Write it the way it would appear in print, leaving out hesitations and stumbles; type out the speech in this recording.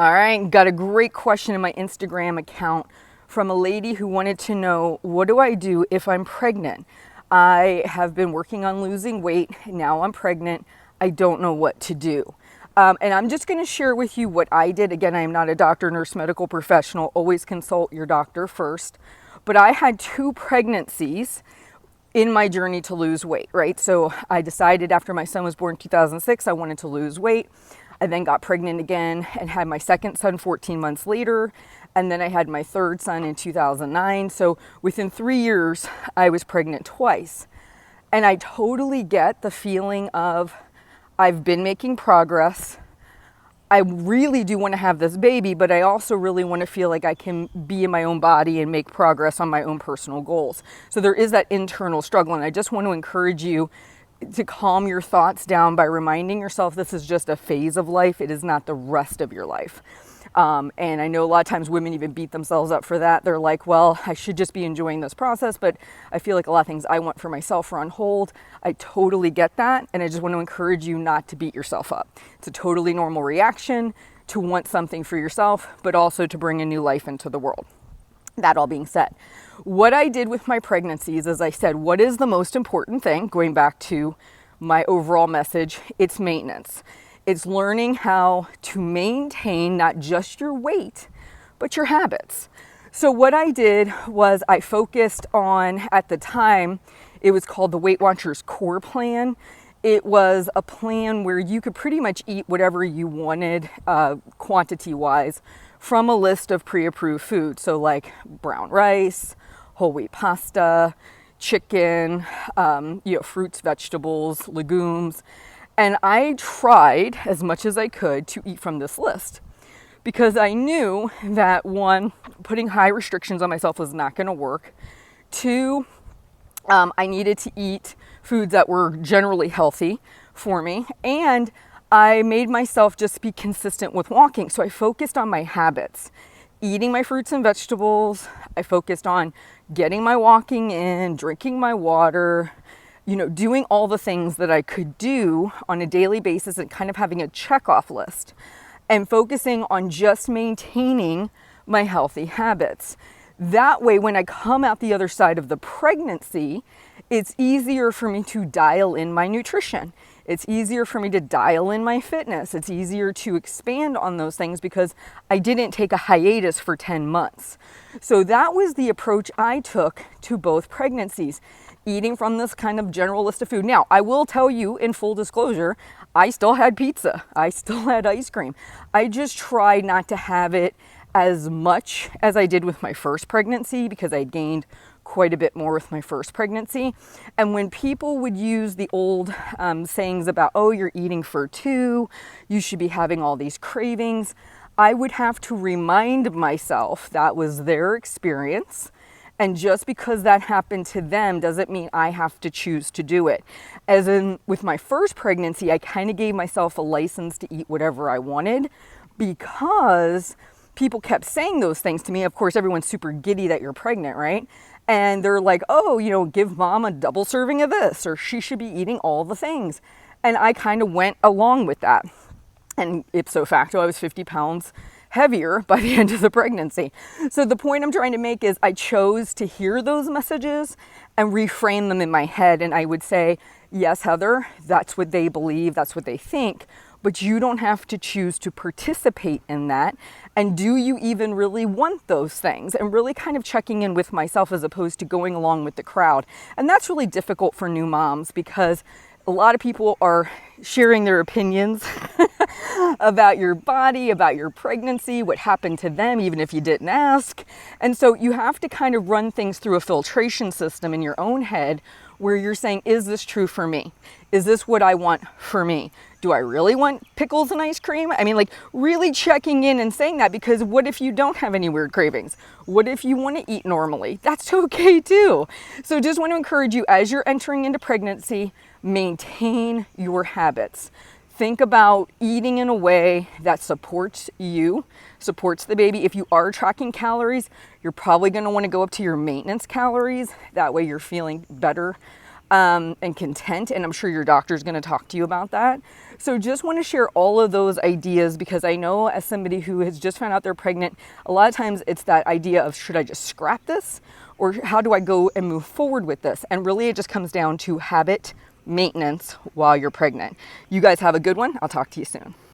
All right, got a great question in my Instagram account from a lady who wanted to know, what do I do if I'm pregnant? I have been working on losing weight. Now I'm pregnant. I don't know what to do. And I'm just going to share with you what I did. Again, I am not a doctor, nurse, medical professional. Always consult your doctor first. But I had 2 pregnancies in my journey to lose weight, right? So I decided after my son was born in 2006, I wanted to lose weight. I then got pregnant again and had my second son 14 months later. And then I had my third son in 2009. So within 3 years, I was pregnant twice. And I totally get the feeling of, I've been making progress. I really do want to have this baby, but I also really want to feel like I can be in my own body and make progress on my own personal goals. So there is that internal struggle. And I just want to encourage you to calm your thoughts down by reminding yourself this is just a phase of life. It is not the rest of your life. And I know a lot of times women even beat themselves up for that. They're like, well, I should just be enjoying this process, but I feel like a lot of things I want for myself are on hold. I totally get that. And I just want to encourage you not to beat yourself up. It's a totally normal reaction to want something for yourself, but also to bring a new life into the world. That all being said, what I did with my pregnancies, as I said, what is the most important thing? Going back to my overall message, it's maintenance. It's learning how to maintain not just your weight, but your habits. So what I did was I focused on, at the time, it was called the Weight Watchers Core Plan. It was a plan where you could pretty much eat whatever you wanted, quantity-wise, from a list of pre-approved foods. So like brown rice, whole wheat pasta, chicken, fruits, vegetables, legumes. And I tried as much as I could to eat from this list because I knew that 1, putting high restrictions on myself was not going to work. 2, I needed to eat foods that were generally healthy for me. And I made myself just be consistent with walking. So I focused on my habits, eating my fruits and vegetables. I focused on getting my walking in, drinking my water, doing all the things that I could do on a daily basis and kind of having a checkoff list and focusing on just maintaining my healthy habits. That way, when I come out the other side of the pregnancy, it's easier for me to dial in my nutrition. It's easier for me to dial in my fitness. It's easier to expand on those things because I didn't take a hiatus for 10 months. So that was the approach I took to both pregnancies, eating from this kind of general list of food. Now, I will tell you in full disclosure, I still had pizza. I still had ice cream. I just tried not to have it as much as I did with my first pregnancy because I gained quite a bit more with my first pregnancy. And when people would use the old sayings about, oh, you're eating for 2, you should be having all these cravings, I would have to remind myself that was their experience. And just because that happened to them doesn't mean I have to choose to do it. As in with my first pregnancy, I kind of gave myself a license to eat whatever I wanted because people kept saying those things to me. Of course, everyone's super giddy that you're pregnant, right? And they're like, oh, give mom a double serving of this, or she should be eating all the things. And I kind of went along with that. And ipso facto, I was 50 pounds heavier by the end of the pregnancy. So the point I'm trying to make is I chose to hear those messages and reframe them in my head. And I would say, yes, Heather, that's what they believe, that's what they think, but you don't have to choose to participate in that. And do you even really want those things? And really kind of checking in with myself as opposed to going along with the crowd. And that's really difficult for new moms because a lot of people are sharing their opinions about your body, about your pregnancy, what happened to them, even if you didn't ask. And so you have to kind of run things through a filtration system in your own head where you're saying, is this true for me? Is this what I want for me? Do I really want pickles and ice cream? I mean, like really checking in and saying that, because what if you don't have any weird cravings? What if you want to eat normally? That's okay too. So just want to encourage you as you're entering into pregnancy, maintain your habits. Think about eating in a way that supports you, supports the baby. If you are tracking calories, you're probably going to want to go up to your maintenance calories. That way you're feeling better and content. And I'm sure your doctor's going to talk to you about that. So just want to share all of those ideas, because I know as somebody who has just found out they're pregnant, a lot of times it's that idea of, should I just scrap this, or how do I go and move forward with this? And really it just comes down to habit maintenance while you're pregnant. You guys have a good one. I'll talk to you soon.